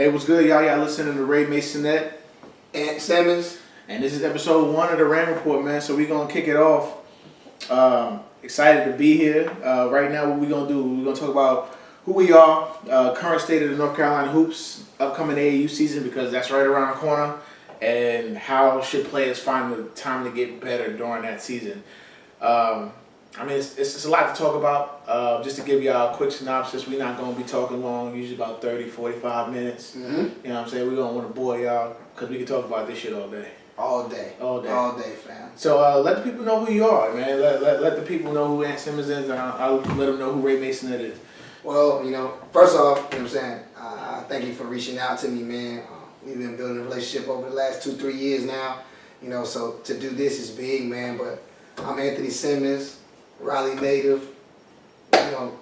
Hey, what's good, y'all? Y'all listening to Maisonet and Simmons. And this is episode 1 of the Raymond Report, man. So we're going to kick it off. Excited to be here. Right now, what we're going to do, we're going to talk about who we are, current state of the North Carolina Hoops, upcoming AAU season, because that's right around the corner, and how should players find the time to get better during that season. I mean, it's a lot to talk about. Just to give y'all a quick synopsis, we're not going to be talking long, usually about 30, 45 minutes. Mm-hmm. You know what I'm saying? We don't want to bore y'all because we can talk about this shit all day. All day, fam. So let the people know who you are, man. Let the people know who Ant Simmons is, and I'll let them know who Ray Maisonet is. Well, first off, you know what I'm saying? Thank you for reaching out to me, man. We've been building a relationship over the last 2-3 years now. So to do this is big, man. But I'm Anthony Simmons, Raleigh native.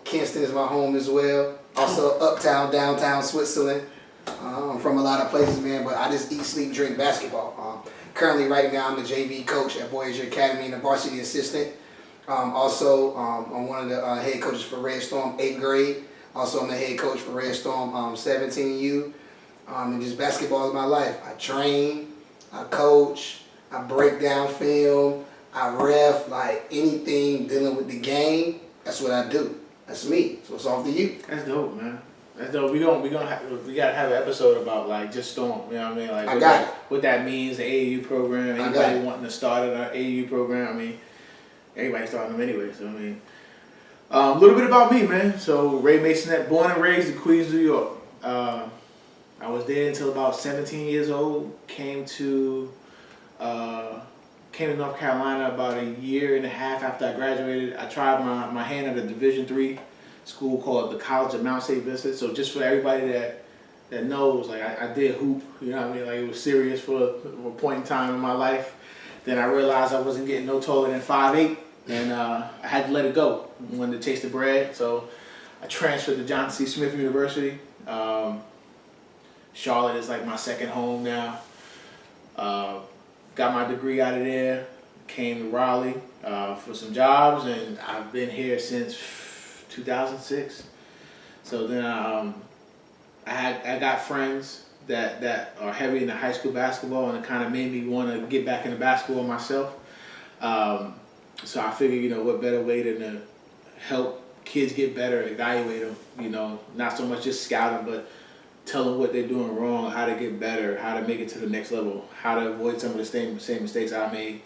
Kinston is my home as well. Also uptown, downtown Switzerland. I'm from a lot of places, man, but I just eat, sleep, drink basketball. Currently, right now, I'm the JV coach at Voyager Academy and a varsity assistant. Also, I'm one of the head coaches for Red Storm 8th grade. Also, I'm the head coach for Red Storm 17U. And just basketball is my life. I train, I coach, I break down film, I ref, like anything dealing with the game. That's what I do. That's me. So it's off to you. That's dope, man. That's dope. We gotta have an episode about like just Storm. You know what I mean? Like what that means, the AAU program. Anybody wanting to start an AAU program. I mean, everybody's starting them anyway. So I mean, a little bit about me, man. So Ray Maisonet, born and raised in Queens, New York. I was there until about 17 years old. Came to North Carolina about a year and a half after I graduated. I tried my hand at a Division III school called the College of Mount St. Vincent. So just for everybody that knows, like I did hoop, you know what I mean? Like it was serious for a point in time in my life. Then I realized I wasn't getting no taller than 5'8", and I had to let it go. I wanted to chase the bread, so I transferred to Johnson C. Smith University. Charlotte is like my second home now. Got my degree out of there, came to Raleigh for some jobs, and I've been here since 2006. So then I got friends that are heavy into high school basketball, and it kind of made me want to get back into basketball myself. So I figured, what better way than to help kids get better, evaluate them, not so much just scout them, but tell them what they're doing wrong, how to get better, how to make it to the next level, how to avoid some of the same mistakes I made,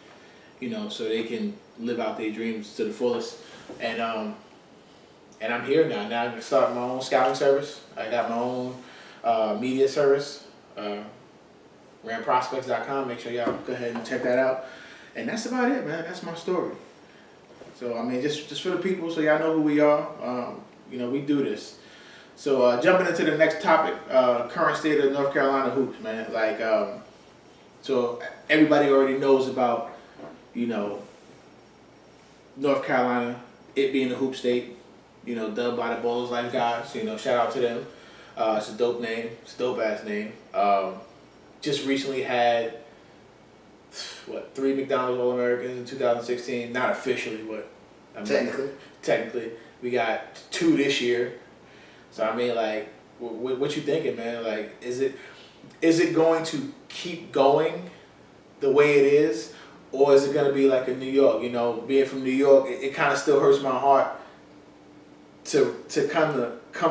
so they can live out their dreams to the fullest. And I'm here now. Now I can start my own scouting service. I got my own media service, ramprospects.com. Make sure y'all go ahead and check that out. And that's about it, man. That's my story. So, I mean, just for the people, so y'all know who we are. We do this. So, jumping into the next topic, current state of North Carolina hoops, man. Like, so everybody already knows about, North Carolina, it being a hoop state, dubbed by the Ballers Life guys. Shout out to them. It's a dope name. It's a dope ass name. Just recently had 3 McDonald's All-Americans in 2016. Not officially, but technically, we got 2 this year. So I mean, like, what you thinking, man? Like, is it going to keep going the way it is, or is it going to be like in New York? Being from New York, it kind of still hurts my heart to come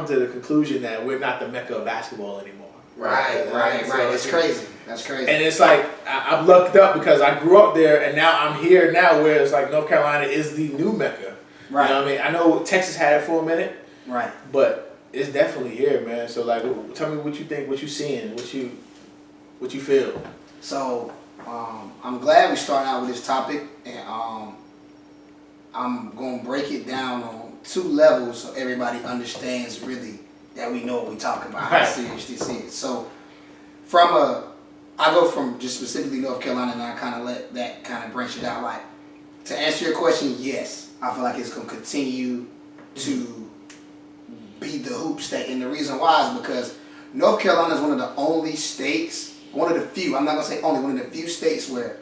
to the conclusion that we're not the mecca of basketball anymore. Right. It's crazy. That's crazy. And it's like I'm lucked up because I grew up there, and now I'm here now, where it's like North Carolina is the new mecca. Right. You know what I mean? I know Texas had it for a minute. Right. But it's definitely here, man. So like, tell me what you think, what you seeing, what you feel. So I'm glad we starting out with this topic, and I'm gonna break it down on 2 levels so everybody understands really that we know what we're talking about, how serious this is. So I go from just specifically North Carolina, and I kind of let that kind of branch it out. Like, to answer your question, yes, I feel like it's gonna continue to be the hoop state, and the reason why is because North Carolina is one of the only states, one of the few, I'm not going to say only, one of the few states where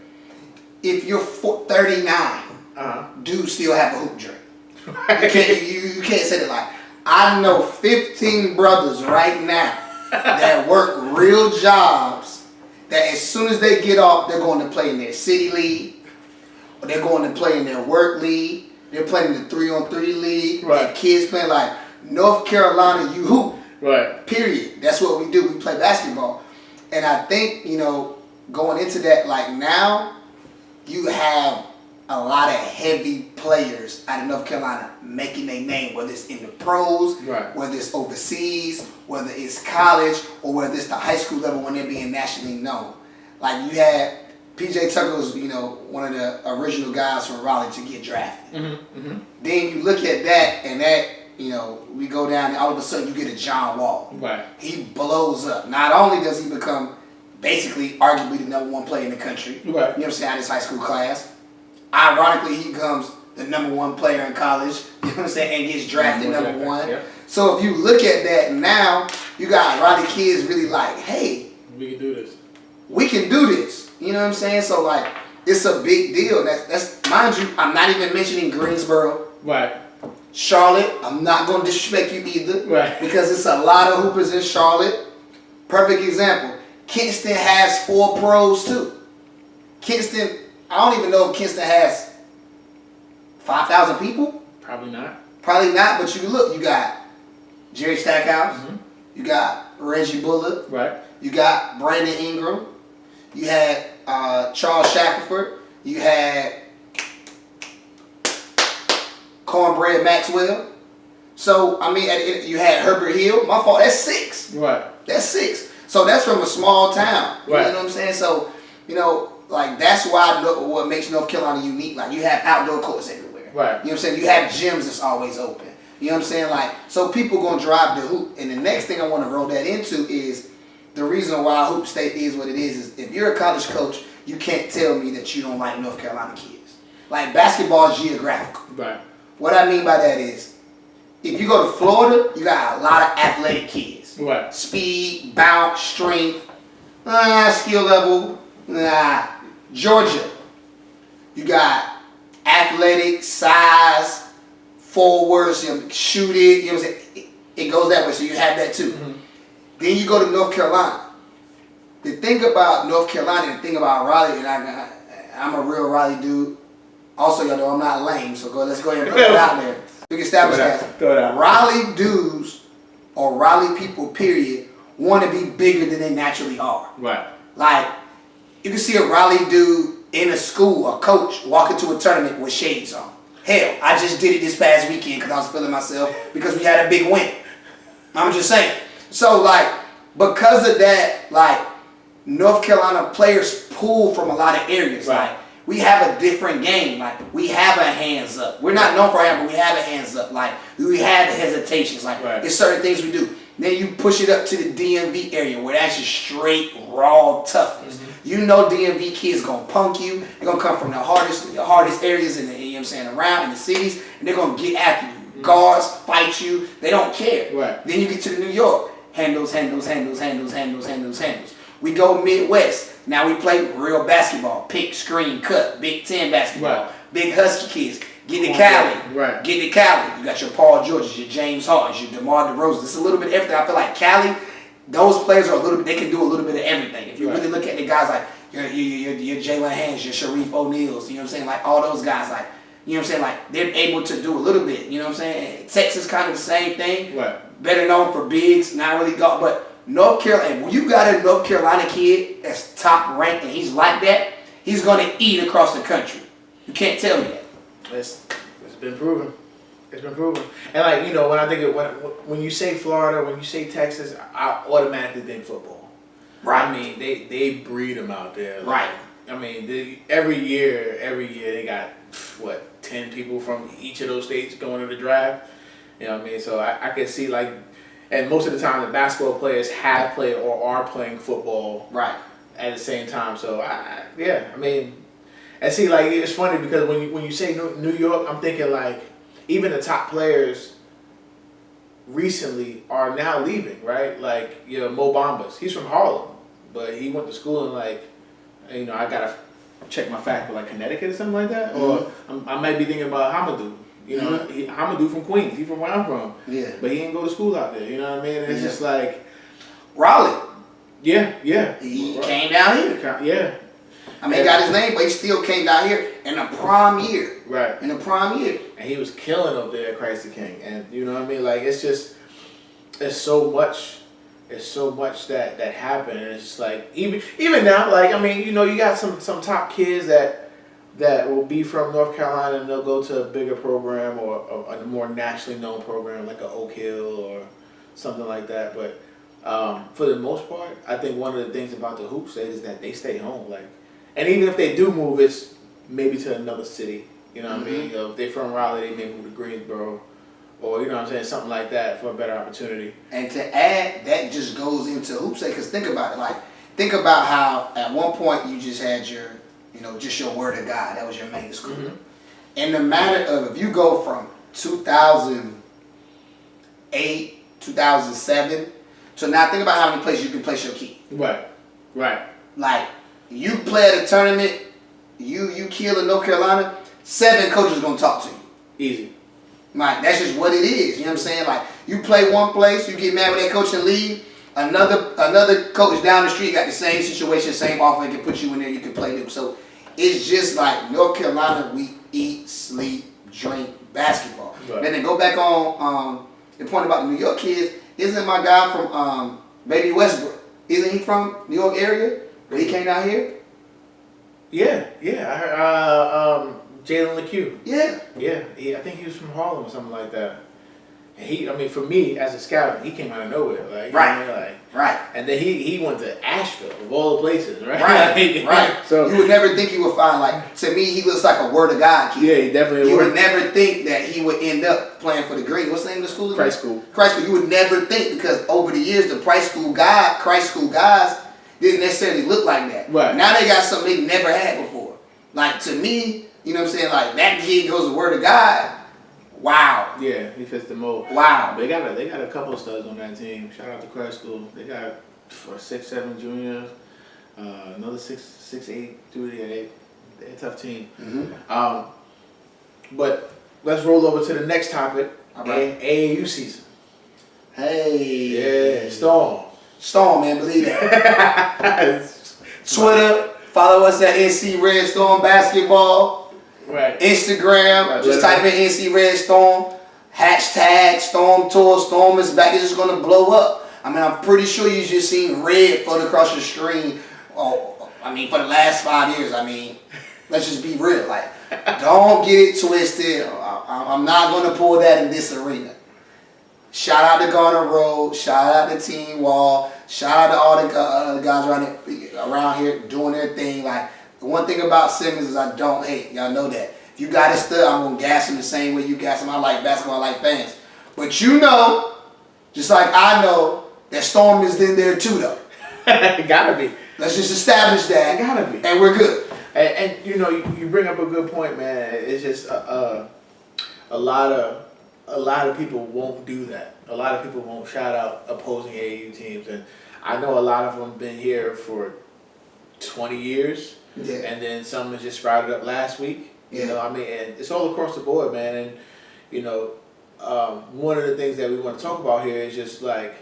if you're 39, do still have a hoop dream. You can't say that. Like, I know 15 brothers right now that work real jobs, that as soon as they get off, they're going to play in their city league, or they're going to play in their work league. They're playing in the 3-on-3 league. Right. And kids playing like North Carolina, you hoop. Right. Period. That's what we do. We play basketball. And I think, going into that, like now, you have a lot of heavy players out of North Carolina making their name, whether it's in the pros, Right. whether it's overseas, whether it's college, or whether it's the high school level when they're being nationally known. Like you had PJ Tucker was, one of the original guys from Raleigh to get drafted. Mm-hmm. Mm-hmm. Then you look at that, and that, we go down, and all of a sudden you get a John Wall. Right. He blows up. Not only does he become basically arguably the #1 player in the country, Right. you know what I'm saying, out of his high school class. Ironically, he becomes the #1 player in college, you know what I'm saying, and gets drafted #1. Yep. So if you look at that now, you got Raleigh kids really like, hey, We can do this. we can do this. You know what I'm saying? So like, it's a big deal. That's mind you, I'm not even mentioning Greensboro. Right. Charlotte, I'm not going to disrespect you either. Right. Because it's a lot of hoopers in Charlotte. Perfect example. Kinston has 4 pros too. Kinston, I don't even know if Kinston has 5,000 people. Probably not. Probably not, but you look, you got Jerry Stackhouse. Mm-hmm. You got Reggie Bullock. Right. You got Brandon Ingram. You had Charles Shackelford. You had Cornbread Maxwell. So, I mean, you had Herbert Hill. My fault, that's 6. Right. That's 6. So that's from a small town. Right. You know what I'm saying? So, like that's why what makes North Carolina unique. Like you have outdoor courts everywhere. Right. You know what I'm saying? You have gyms that's always open. You know what I'm saying? Like, so people gonna drive the hoop. And the next thing I want to roll that into is the reason why Hoop State is what it is if you're a college coach, you can't tell me that you don't like North Carolina kids. Like basketball is geographical. Right. What I mean by that is, if you go to Florida, you got a lot of athletic kids. Right. Speed, bounce, strength, skill level. Georgia, you got athletic, size, forwards, shoot it. You know what I'm saying? It goes that way, so you have that too. Mm-hmm. Then you go to North Carolina. The thing about North Carolina, the thing about Raleigh, and I'm a real Raleigh dude. Also, y'all know I'm not lame, so let's go ahead and put it out there. We can establish that. Throw it out. Raleigh dudes or Raleigh people, period, want to be bigger than they naturally are. Right. Like, you can see a Raleigh dude in a school, a coach, walk into a tournament with shades on. Hell, I just did it this past weekend because I was feeling myself because we had a big win. I'm just saying. So, like, because of that, like, North Carolina players pull from a lot of areas. Right. Like, we have a different game. Like, we have a hands up. We're not known for our hand, but we have a hands up. Like, we have hesitations. Like, right. There's certain things we do. Then you push it up to the DMV area where that's just straight, raw toughness. Mm-hmm. You know DMV kids gonna punk you. They're gonna come from the hardest areas in the, you know what I'm saying, around in the cities, and they're gonna get after you. Mm-hmm. Guards fight you. They don't care. Right. Then you get to New York. Handles. We go Midwest. Now we play real basketball. Pick, screen, cut. Big Ten basketball. Right. Big Husky kids. Get to Cali. Right. Get to Cali. You got your Paul Georges, your James Hardens, your DeMar DeRozan. It's a little bit of everything. I feel like Cali, those players are a little bit, they can do a little bit of everything. If you right. really look at the guys like your Jalen Hands, your Sharif O'Neals, you know what I'm saying? Like all those guys, like, you know what I'm saying? Like they're able to do a little bit, you know what I'm saying? Texas kind of the same thing. Right. Better known for bigs, not really got, but North Carolina, when you got a North Carolina kid that's top ranked and he's like that, he's going to eat across the country. You can't tell me that. It's been proven. It's been proven. And like, you know, when I think of when you say Florida, when you say Texas, I automatically think football. Right. I mean, they breed them out there. Like, right. I mean, every year they got 10 people from each of those states going to the draft. You know what I mean? So I could see like, and most of the time the basketball players have played or are playing football. Right. At the same time. So I mean. And see, like, it's funny because when you say New York, I'm thinking, like, even the top players recently are now leaving, right? Like, you know, Mo Bambas, he's from Harlem, but he went to school in, like, you know, I got to check my fact for, like, Connecticut or something like that. Mm-hmm. Or I might be thinking about Hamadou. You know, Hamadou from Queens. He's from where I'm from. Yeah. But he didn't go to school out there, you know what I mean? And it's just like, Raleigh. Yeah. He came down here. Yeah. I mean, he got his name, but he still came down here in a prime year. Right. In a prime year. And he was killing up there at Christ the King. And you know what I mean? Like, it's so much that happened. And it's just like, even now, like, I mean, you know, you got some top kids that will be from North Carolina and they'll go to a bigger program or a more nationally known program like a Oak Hill or something like that. But for the most part, I think one of the things about the hoop state is that they stay home. Like, and even if they do move, it's maybe to another city. You know what I mean? You know, if they're from Raleigh, they may move to Greensboro, or you know what I'm saying, something like that for a better opportunity. And to add, that just goes into hoop state, because think about it. Like, think about how at one point you just had your, you know, just your word of God. That was your main school. In the matter of, if you go from 2008, 2007, so now think about how many places you can place your key. Right. Like, you play at a tournament, you kill in North Carolina, 7 coaches are gonna talk to you. Easy. Like, that's just what it is. You know what I'm saying? Like, you play one place, you get mad with that coach and leave. Another coach down the street got the same situation, same offer, and can put you in there. You can play them. So it's just like North Carolina. We eat, sleep, drink basketball. Right. Then to go back on the point about the New York kids. Isn't my guy from Baby Westbrook? Isn't he from New York area? Where he came down here? Yeah. I heard Jalen LeCue. Yeah. I think he was from Harlem or something like that. And for me as a scout, he came out of nowhere, like, right, you know, like, right. And then he went to Asheville of all the places, right? Right. So you would never think you would find, like, to me, he looks like a word of God kid. Yeah, he definitely. You would never think that he would end up playing for the Green. What's the name of the school? Christ School. Christ School. You would never think, because over the years, the Christ School guys didn't necessarily look like that. Right. Now they got something they never had before. Like, to me, you know what I'm saying? Like, that kid goes to word of God. Wow. Yeah, he fits the mold. Wow. They got a couple of studs on that team. Shout out to Christ School. They got 6'7" juniors, another 6'8" dude. They're a tough team. But let's roll over to the next topic. All right. AAU season. Hey. Yeah, Storm, man, believe that. Twitter, follow us at NC Red Storm Basketball. Right. Instagram, just type in NC Red Storm, hashtag Storm Tour, Storm is back. It's just gonna blow up. I mean, I'm pretty sure you just seen red float across your screen. Oh, I mean, for the last 5 years. I mean, let's just be real. Like, don't get it twisted. I'm not gonna pull that in this arena. Shout out to Garner Road. Shout out to Team Wall. Shout out to all the guys around here doing their thing. Like, the one thing about Simmons is I don't hate. Y'all know that. If you got a stud, I'm going to gas him the same way you gas him. I like basketball, I like fans. But you know, just like I know, that Storm is in there too, though. It gotta be. Let's just establish that. It gotta be. And we're good. And you know, you bring up a good point, man. It's just a lot of people won't do that. A lot of people won't shout out opposing AAU teams. And I know a lot of them been here for 20 years. Yeah. And then some just sprouted up last week. You know, I mean, and it's all across the board, man. And, you know, one of the things that we want to talk about here is just like,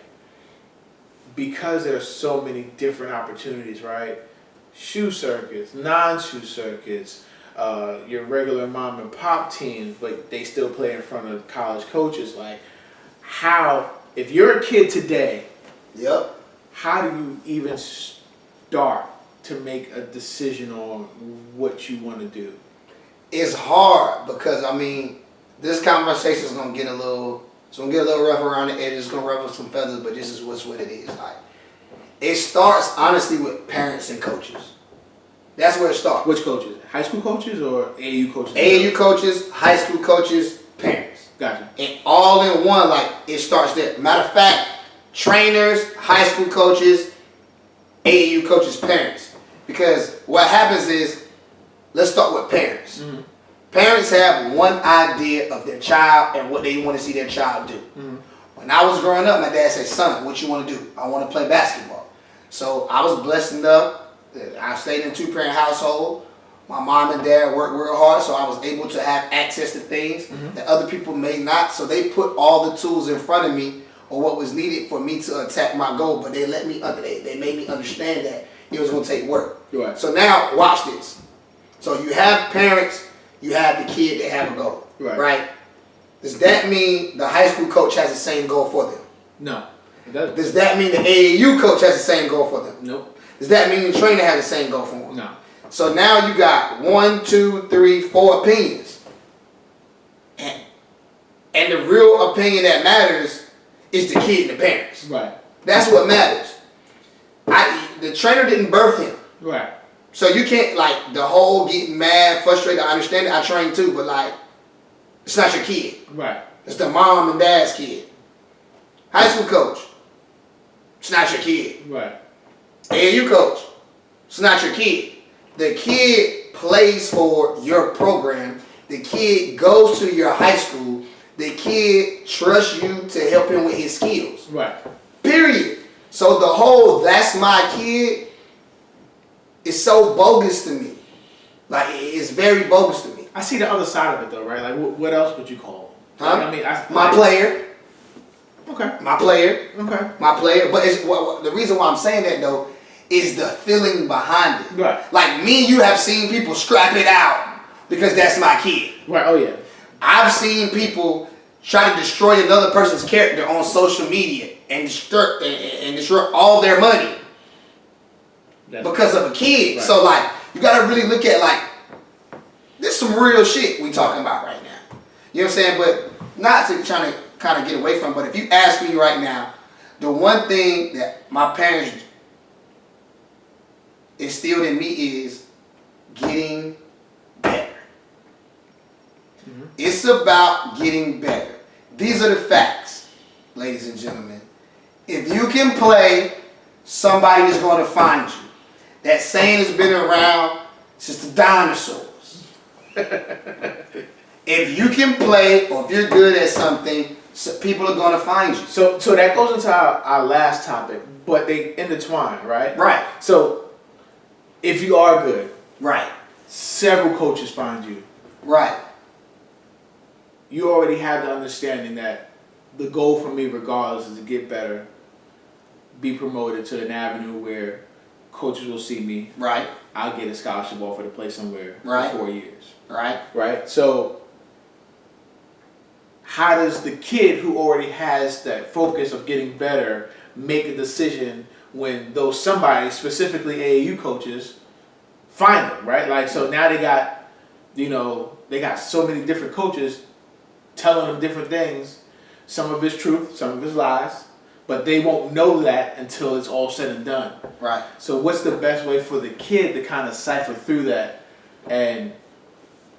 because there's so many different opportunities, right? Shoe circuits, non-shoe circuits, your regular mom and pop teams, but they still play in front of college coaches. Like, if you're a kid today, how do you even start to make a decision on what you want to do? It's hard because, I mean, this conversation is going to get a little rough around the edges. It's going to ruffle some feathers, but this is what it is. Like, it starts, honestly, with parents and coaches. That's where it starts. Which coaches? High school coaches or AAU coaches? AAU coaches, high school coaches, parents. Gotcha. And all in one, like, it starts there. Matter of fact, trainers, high school coaches, AAU coaches, parents. Because what happens is, let's start with parents. Parents have one idea of their child and what they want to see their child do. When I was growing up, my dad said, son, what you want to do? I want to play basketball. So I was blessed enough. I stayed in a 2-parent household. My mom and dad worked real hard, so I was able to have access to things that other people may not. So they put all the tools in front of me or what was needed for me to attack my goal, but they let me they made me understand that it was going to take work. Right. So now watch this. So you have parents, you have the kid that have a goal, right? Does that mean the high school coach has the same goal for them? No, it doesn't. Does that mean the AAU coach has the same goal for them? Nope. Does that mean the trainer has the same goal for them? No. So now you got 1, 2, 3, 4 opinions. And the real opinion that matters is the kid and the parents. Right. That's what matters. The trainer didn't birth him. Right. So you can't, like, the whole getting mad, frustrated. I understand it. I train too, but, like, it's not your kid. Right. It's the mom and dad's kid. High school coach, it's not your kid. Right. AAU coach, it's not your kid. The kid plays for your program. The kid goes to your high school. The kid trusts you to help him with his skills. Right. Period. So the whole "that's my kid" is so bogus to me. Like, it's very bogus to me. I see the other side of it though, right? Like, what else would you call him? Huh? Like, I mean, my player. Okay. My player. Okay. My player. But it's, the reason why I'm saying that though is the feeling behind it. Right. Like, me and you have seen people scrap it out because that's my kid. Right. Oh yeah. I've seen people try to destroy another person's character on social media and destroy all their money because of a kid. Right. So, like, you got to really look at, like, this is some real shit we talking about right now. You know what I'm saying? But not to trying to kind of get away from, but if you ask me right now, the one thing that my parents instilled in me is getting better. Mm-hmm. It's about getting better. These are the facts, ladies and gentlemen. If you can play, somebody is going to find you. That saying has been around since the dinosaurs. If you can play, or if you're good at something, people are going to find you. So that goes into our last topic, but they intertwine, right? Right. So if you are good, right, several coaches find you. Right. You already have the understanding that the goal for me, regardless, is to get better, be promoted to an avenue where coaches will see me. Right. I'll get a scholarship offer to play somewhere right. for 4 years. Right. Right. So how does the kid who already has that focus of getting better make a decision when those somebody, specifically AAU coaches, find them, right? Like, so now they got, they got so many different coaches telling them different things. Some of it's truth, some of it's lies, but they won't know that until it's all said and done. Right. So what's the best way for the kid to kind of cipher through that and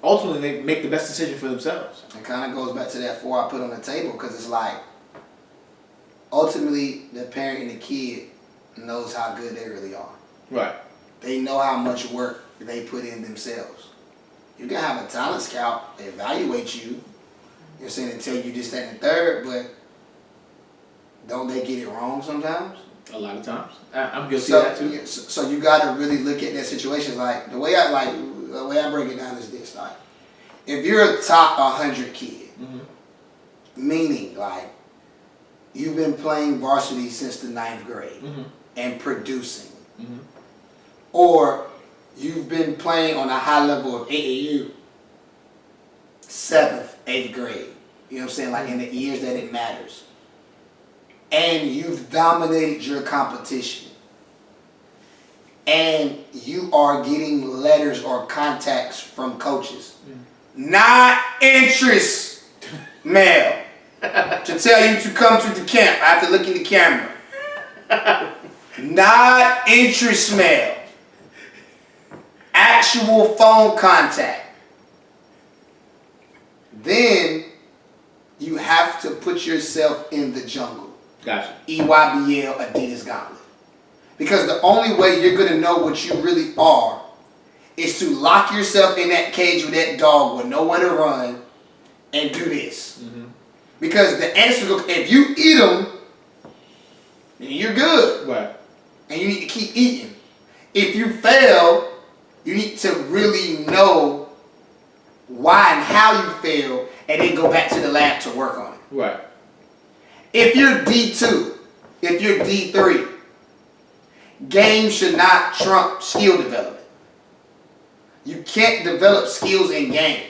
ultimately make the best decision for themselves? It kind of goes back to that 4 I put on the table, because it's like, ultimately, the parent and the kid knows how good they really are. Right. They know how much work they put in themselves. You can have a talent scout evaluate you, you're saying, and tell you this, that, and the third, but don't they get it wrong sometimes? A lot of times. I'm guilty of that too. So you got to really look at that situation. Like, the way I break it down is this: like, if you're a top 100 kid, mm-hmm. meaning like you've been playing varsity since the 9th grade mm-hmm. and producing, mm-hmm. or you've been playing on a high level of AAU, 7th, 8th grade. You know what I'm saying? Like, in the years that it matters. And you've dominated your competition. And you are getting letters or contacts from coaches. Not interest mail. To tell you to come to the camp. I have to look in the camera. Not interest mail. Actual phone contact. Then you have to put yourself in the jungle. Gotcha. EYBL Adidas Gauntlet. Because the only way you're going to know what you really are is to lock yourself in that cage with that dog with nowhere to run and do this. Mm-hmm. Because the answer, if you eat them, then you're good. Right. And you need to keep eating. If you fail, you need to really know why and how you fail, and then go back to the lab to work on it. Right. If you're D2, if you're D3, game should not trump skill development. You can't develop skills in game.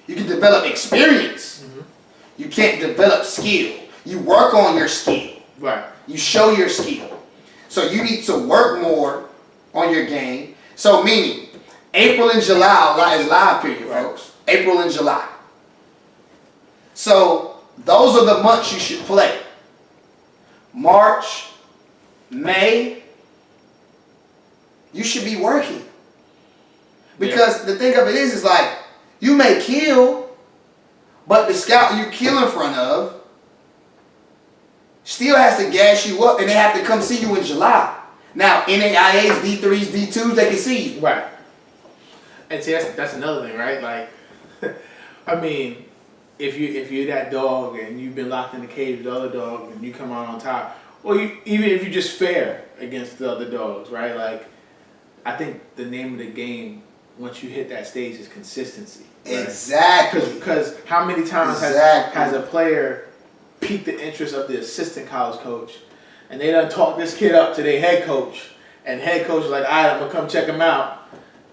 You can develop experience. Mm-hmm. You can't develop skill. You work on your skill. Right. You show your skill. So you need to work more on your game. So meaning, April and July is live period, right, folks. April and July. So those are the months you should play. March, May, you should be working. Because the thing of it is like, you may kill, but the scout you kill in front of still has to gas you up, and they have to come see you in July. Now, NAIAs, D3s, D2s, they can see you. Right. And see, that's another thing, right? Like, I mean, if you're that dog and you've been locked in the cage with the other dog and you come out on top, or even if you just fair against the other dogs, right? Like, I think the name of the game once you hit that stage is consistency. Right? Exactly. Because how many times has a player piqued the interest of the assistant college coach, and they done talk this kid up to their head coach, and head coach is like, all right, I'm gonna come check him out.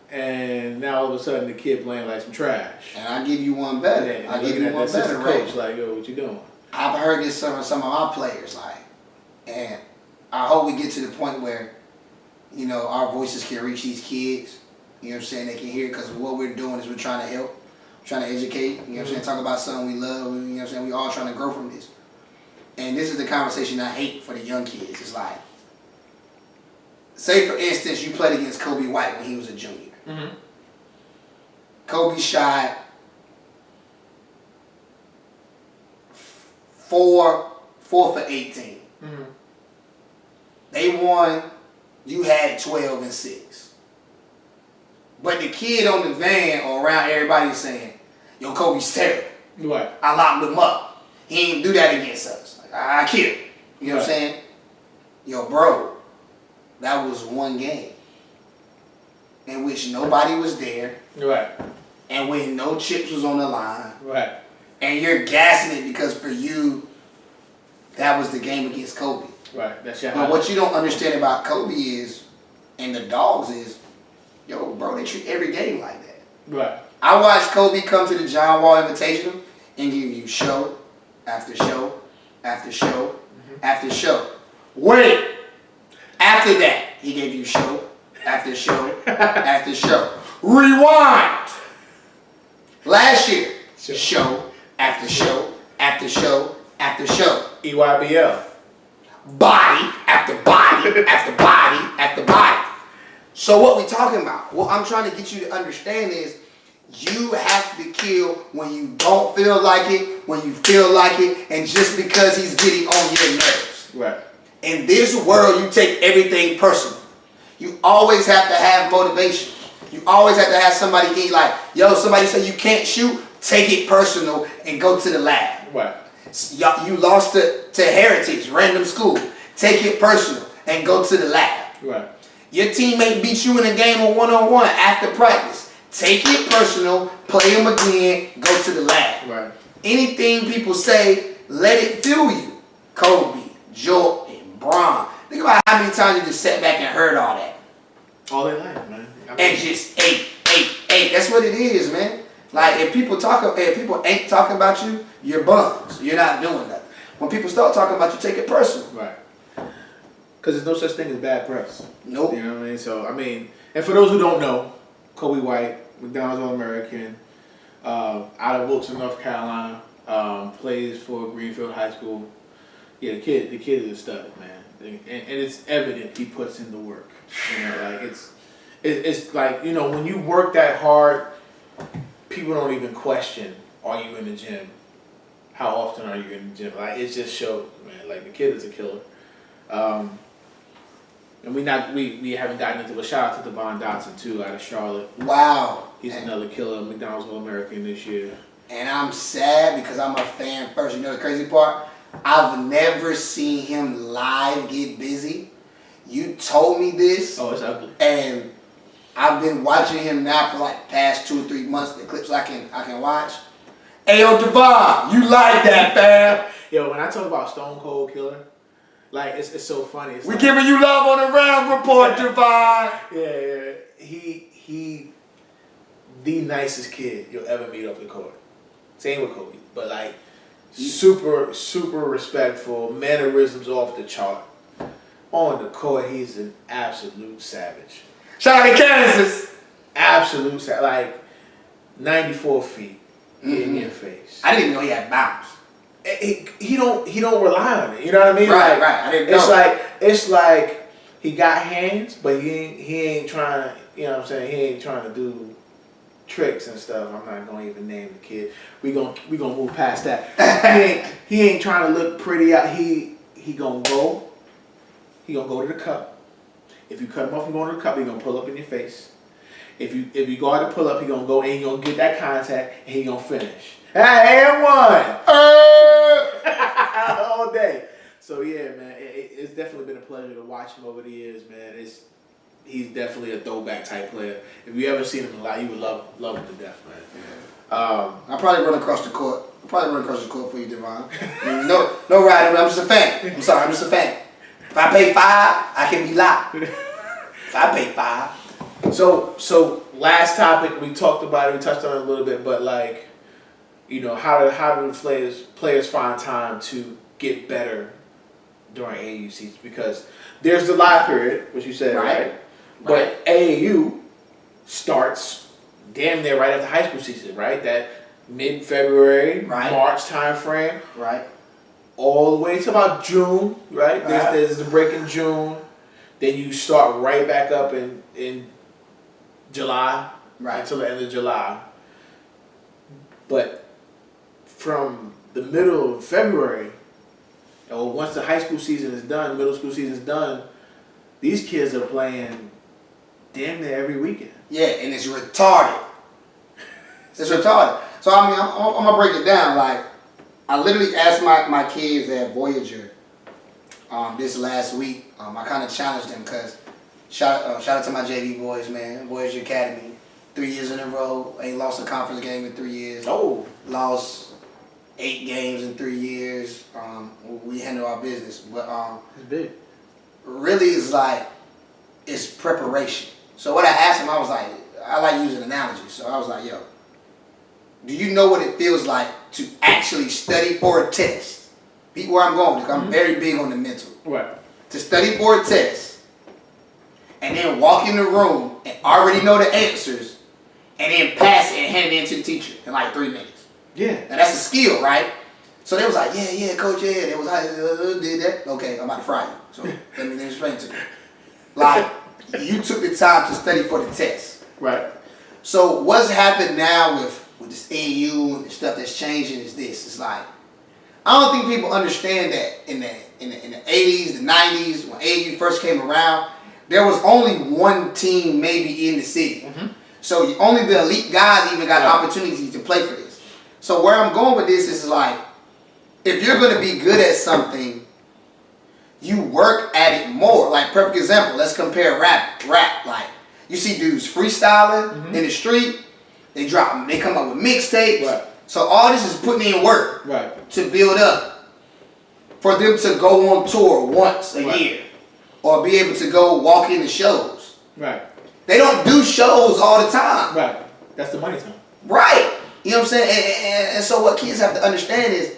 And now all of a sudden the kid playing like some trash. And I give you one better. Yeah, I give you one better. Coach, like, yo, what you doing? I've heard this from some of my players, like, and I hope we get to the point where, you know, our voices can reach these kids. You know what I'm saying? They can hear it, because what we're doing is we're trying to help, trying to educate. You know what I'm saying? Talk about something we love. You know what I'm saying? We all trying to grow from this. And this is the conversation I hate for the young kids. It's like, say for instance, you played against Kobe White when he was a junior. Mm-hmm. Kobe shot 4 for 18. Mm-hmm. They won. You had 12 and 6. But the kid on the van or around everybody is saying, yo, Kobe's terrible. Right. I locked him up. He ain't do that against us. Like, I killed him. You know what I'm saying? Yo, bro, that was one game in which nobody was there. Right. And when no chips was on the line. Right. And you're gassing it because for you, that was the game against Kobe. Right. That's your But what you don't understand about Kobe is, and the dogs is, yo, bro, they treat every game like that. Right. I watched Kobe come to the John Wall Invitational and give you show after show after show after show. Wait. After that, he gave you show after show after show. Rewind. Last year, show after show after show after show. EYBL. Body after body after body after body. So what we talking about? What I'm trying to get you to understand is, you have to kill when you don't feel like it, when you feel like it, and just because he's getting on your nerves. Right. In this world, you take everything personal. You always have to have motivation. You always have to have somebody eat like, yo, somebody say you can't shoot, take it personal and go to the lab. Right. You lost to Heritage, random school. Take it personal and go to the lab. Right. Your teammate beat you in a game of one-on-one after practice. Take it personal, play them again, go to the lab. Right. Anything people say, let it fuel you. Kobe, Jordan, Bron. Think about how many times you just sat back and heard all that. All their life, man. And just ate. That's what it is, man. Like, if people ain't talking about you, you're bums. You're not doing nothing. When people start talking about you, take it personal. Right. Because there's no such thing as bad press. Nope. You know what I mean? So, I mean, and for those who don't know, Kobe White, McDonald's All-American, out of Wilson, North Carolina, plays for Greenfield High School. Yeah, the kid is a stud, man. And it's evident he puts in the work. You know, like it's like, you know, when you work that hard, people don't even question, are you in the gym? How often are you in the gym? Like, it just shows, man. Like, the kid is a killer. And we haven't gotten into a shout out to Devon Dotson too, out of Charlotte. Wow. He's another killer, McDonald's All-American this year. And I'm sad because I'm a fan first. You know the crazy part? I've never seen him live get busy. You told me this. Oh, it's ugly. And I've been watching him now for like past 2 or 3 months. The clips I can watch. Hey, yo, Devon, you like that, fam? Yo, when I talk about Stone Cold Killer, like it's so funny. It's We like, giving you love on the round report, Javon. yeah. He, the nicest kid you'll ever meet off the court. Same with Kobe, but like super respectful, mannerisms off the chart. On the court, he's an absolute savage. Shout out to Kansas. Absolute savage, like 94 feet in your face. I didn't even know he had bounce. He don't rely on it. You know what I mean? Right, like, right. I didn't know. It's like he got hands, but he ain't trying to. You know what I'm saying? He ain't trying to do tricks and stuff. I'm not gonna even name the kid. We gonna move past that. he ain't trying to look pretty out. He gonna go. He gonna go to the cup. If you cut him off from going to the cup, he gonna pull up in your face. If you guard the pull up, he gonna go and he gonna get that contact and he gonna finish. Hey, and one all day. So yeah, man, it's definitely been a pleasure to watch him over the years, man. He's definitely a throwback type player. If you ever seen him live, you would love him to death, man. Yeah. I'll probably run across the court. For you, Devon. No riding. I'm just a fan. I'm sorry, I'm just a fan. If I pay $5, I can be locked. If I pay $5. So last topic we talked about it. We touched on it a little bit, but like, you know, how do the players find time to get better during AAU season? Because there's the live period, which you said, right? But AAU starts damn near right after high school season, right? That mid-February, March time frame. Right. All the way to about June, right? There's the break in June. Then you start right back up in July, until the end of July. But from the middle of February, or once the high school season is done, middle school season is done, these kids are playing damn near every weekend. Yeah, and it's retarded. It's retarded. So I mean, I'm gonna break it down. Like, I literally asked my kids at Voyager this last week. I kind of challenged them because shout out to my JV boys, man. Voyager Academy, 3 years in a row. Ain't lost a conference game in 3 years. Oh, lost 8 games in 3 years. We handle our business, but it's big. Really, it's preparation. So what I asked him, I was like, I like using analogies. So I was like, yo, do you know what it feels like to actually study for a test? Beat where I'm going, because I'm very big on the mental. Right. To study for a test, and then walk in the room and already know the answers, and then pass it and hand it in to the teacher in like 3 minutes. Yeah. Now that's a skill, right? So they was like, yeah, coach, yeah. They was like, did that? Okay, I'm about to fry you. So let me explain to you. Like, you took the time to study for the test. Right. So what's happened now with this AU and the stuff that's changing is this. It's like, I don't think people understand that in the 80s, the 90s, when AU first came around, there was only one team maybe in the city. So only the elite guys even got opportunity to play for this. So where I'm going with this is like, if you're going to be good at something, you work at it more. Like, perfect example, let's compare rap. Like, you see dudes freestyling in the street, they come up with mixtapes. Right. So all this is putting in work to build up for them to go on tour once a year or be able to go walk into shows. Right. They don't do shows all the time. Right. That's the money time. Right. You know what I'm saying? And so what kids have to understand is,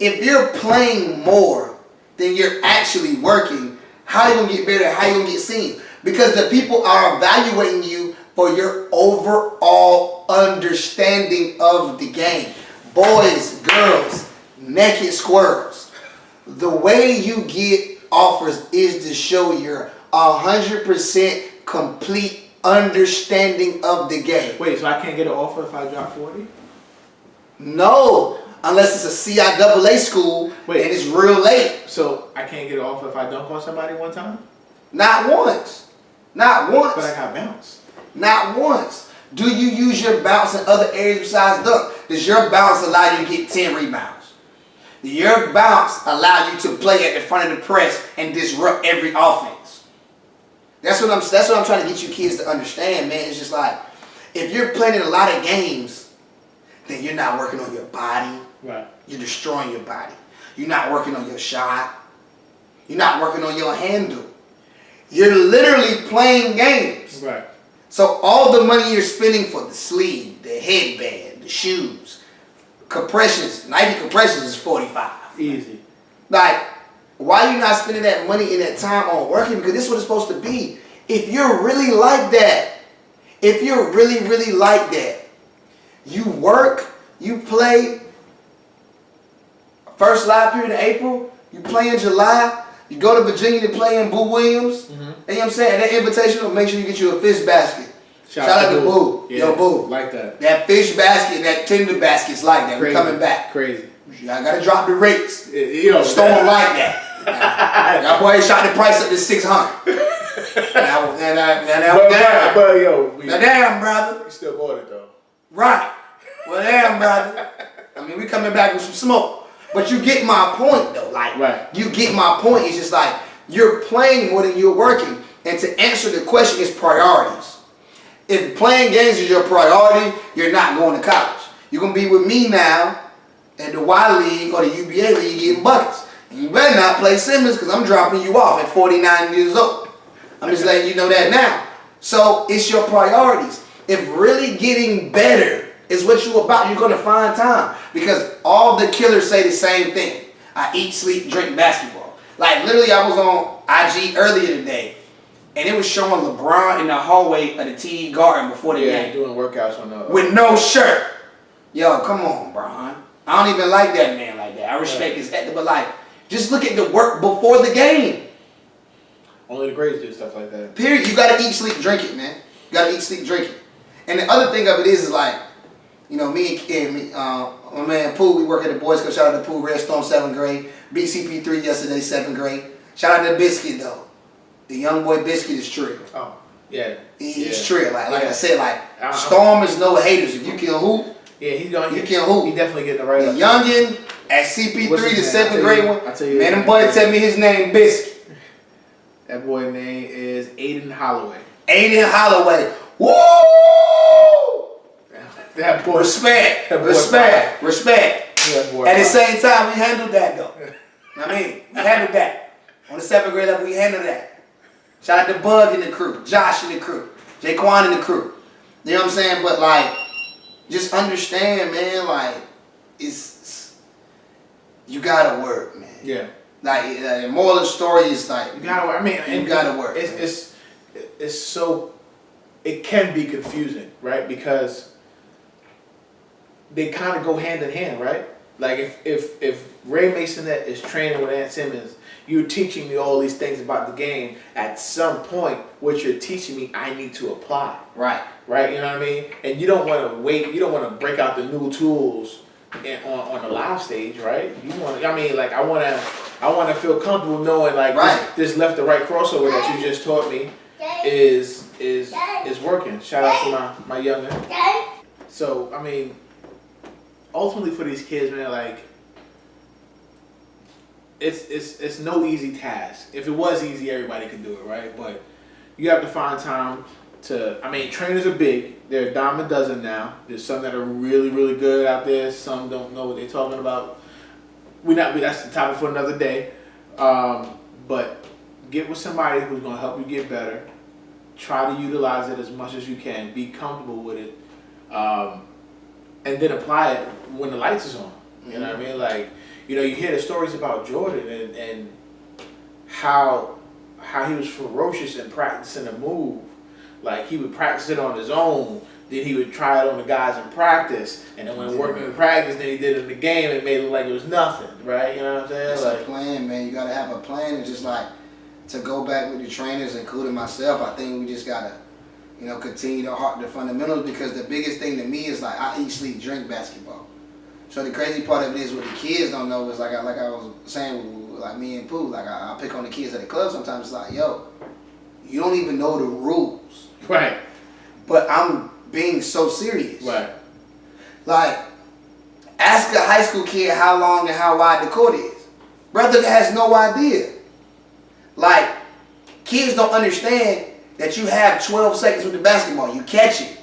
if you're playing more than you're actually working, how you gonna get better? How you gonna get seen? Because the people are evaluating you for your overall understanding of the game. Boys, girls, naked squirrels. The way you get offers is to show your 100% complete understanding of the game. Wait, so I can't get an offer if I drop 40? No, unless it's a CIAA school and it's real late. So I can't get an offer if I dunk on somebody one time? Not once. Not once. But I got bounce. Not once. Do you use your bounce in other areas besides dunk? Does your bounce allow you to get 10 rebounds? Does your bounce allow you to play at the front of the press and disrupt every offense? That's what I'm trying to get you kids to understand, man. It's just like, if you're playing in a lot of games, then you're not working on your body. Right. You're destroying your body. You're not working on your shot. You're not working on your handle. You're literally playing games. Right. So all the money you're spending for the sleeve, the headband, the shoes, compressions, Nike compressions is $45. Easy. Like, why are you not spending that money and that time on working? Because this is what it's supposed to be. If you're really like that, if you're really, really like that, you work, you play first live period in April, you play in July, you go to Virginia to play in Boo Williams. You know what I'm saying? That invitation will make sure you get you a fish basket. Shout out to Boo. Yeah, Yo, Boo. like that. That fish basket, that tender basket's like that. We're coming back. Crazy. I gotta drop the rates. Yo, Storm like that. That boy shot the price up to $600. Now, damn, brother. You still bought it though. Right. Well, damn, brother. I mean, we coming back with some smoke. But you get my point, though. Like, right. You get my point. It's just like, you're playing more than you're working. And to answer the question is priorities. If playing games is your priority, you're not going to college. You're going to be with me now in the Y League or the UBA League getting buckets. And you better not play Simmons because I'm dropping you off at 49 years old. I'm just letting you know that now. So it's your priorities. If really getting better is what you're about, you're going to find time. Because all the killers say the same thing. I eat, sleep, drink basketball. Like literally I was on IG earlier today and it was showing LeBron in the hallway of the TD Garden before the game. Doing workouts on the... With no shirt. Yo, come on, Bron. I don't even like that man like that. I respect his ethic, but like, just look at the work before the game. Only the greats do stuff like that. Period. You gotta eat, sleep, drink it, man. You gotta eat, sleep, drink it. And the other thing of it is like, you know, my man Pooh, we work at the Boys Club. Shout out to Pooh, Red Storm, 7th grade. BCP3 yesterday, 7th grade. Shout out to Biscuit though. The young boy Biscuit is trill. Oh, yeah. He's trill. Like I said, like Storm is no haters. If you can hoop, he's going. You can hoop. He definitely getting the right. The youngin at CP3, the 7th grade one. Man, them boy tell me his name Biscuit. That boy name is Aiden Holloway. Aiden Holloway. Woo! That boy. Respect. That boy respect. Respect. That boy at the same time, we handled that though. I mean, we handled that. On the 7th grade level, we handled that. Shout out to Bug in the crew, Josh in the crew, Jaquan in the crew. You know what I'm saying? But like, just understand, man, like, it's you gotta work, man. Yeah. Like, the moral of the story is like, you gotta work. I mean, you gotta work. It's so, it can be confusing, right? Because they kind of go hand in hand, right? Like if Ray Maisonet is training with Ant Simmons, you're teaching me all these things about the game. At some point, what you're teaching me, I need to apply. Right. Right. You know what I mean? And you don't want to wait. You don't want to break out the new tools on the live stage, right? You want. I mean, like I want to feel comfortable knowing like this left to right crossover that you just taught me is working. Shout out to my youngin. So I mean, ultimately for these kids, man, like. It's no easy task. If it was easy, everybody could do it, right? But you have to find time to. I mean, trainers are big. They're a dime a dozen now. There's some that are really, really good out there. Some don't know what they're talking about. That's the topic for another day. But get with somebody who's gonna help you get better. Try to utilize it as much as you can. Be comfortable with it, and then apply it when the lights is on. You know what I mean? Like. You know, you hear the stories about Jordan and how he was ferocious in practicing a move. Like, he would practice it on his own, then he would try it on the guys in practice, and then when working in practice, then he did it in the game and made it look like it was nothing, right? You know what I'm saying? It's like, a plan, man. You got to have a plan. And just like, to go back with the trainers, including myself, I think we just got to, you know, continue to harp the fundamentals, because the biggest thing to me is like, I eat, sleep, drink basketball. So the crazy part of it is what the kids don't know is like I was saying, like me and Pooh, like I pick on the kids at the club sometimes. It's like, yo, you don't even know the rules. Right. But I'm being so serious. Right. Like, ask a high school kid how long and how wide the court is. Brother has no idea. Like, kids don't understand that you have 12 seconds with the basketball. You catch it,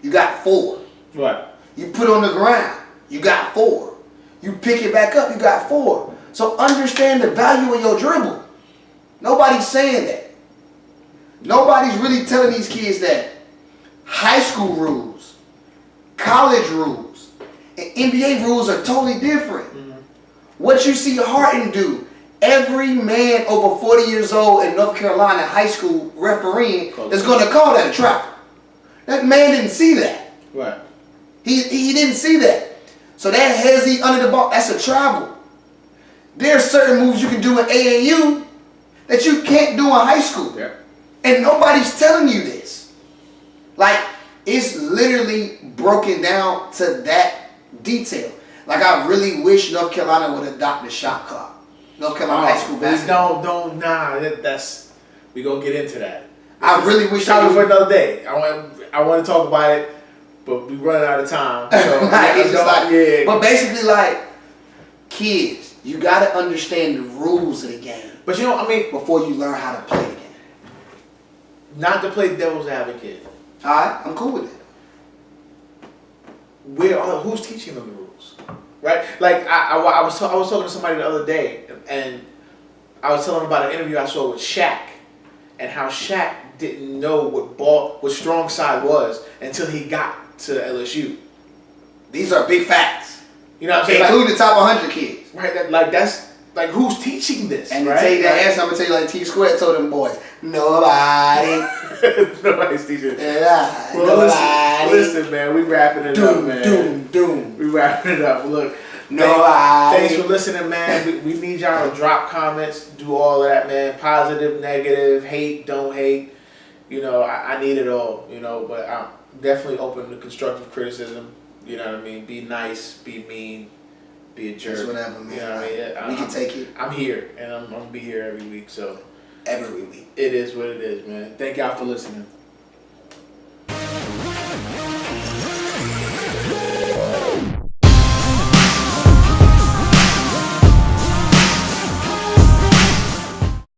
you got 4. Right. You put it on the ground. You got 4. You pick it back up, you got 4. So understand the value of your dribble. Nobody's saying that. Nobody's really telling these kids that high school rules, college rules, and NBA rules are totally different. What you see Harden do, every man over 40 years old in North Carolina high school refereeing is going to call that a travel. That man didn't see that. Right. He didn't see that. So that hezzy under the ball, that's a travel. There are certain moves you can do in AAU that you can't do in high school. Yeah. And nobody's telling you this. Like, it's literally broken down to that detail. Like, I really wish North Carolina would adopt the shot clock. North Carolina high school basketball. That's we gonna get into that. I really wish Topic for another day. I want to talk about it, but we running out of time. So It's just like, but basically, like, kids, you gotta understand the rules of the game. But you know, I mean, before you learn how to play the game. Not to play devil's advocate. All right, I'm cool with it. Who's teaching them the rules, right? Like I was talking to somebody the other day, and I was telling them about an interview I saw with Shaq, and how Shaq didn't know what strong side was until he got to LSU. These are big facts. You know what I'm saying? Including the top 100 kids. Right. That's like, who's teaching this? And right? to tell you that answer, I'm gonna tell you like T Square told them boys, nobody. Nobody's teaching. Nobody. Listen, man, we wrapping it up, man. Doom. We wrapping it up. Look, nobody. Thanks for listening, man. We need y'all to drop comments, do all of that, man. Positive, negative, hate, don't hate. You know, I need it all. You know, but I'm definitely open to constructive criticism. You know what I mean? Be nice, be mean, be a jerk. It's whatever, man. You know what I mean? We can take it. I'm here, and I'm gonna be here every week. So every week. It is what it is, man. Thank y'all for listening.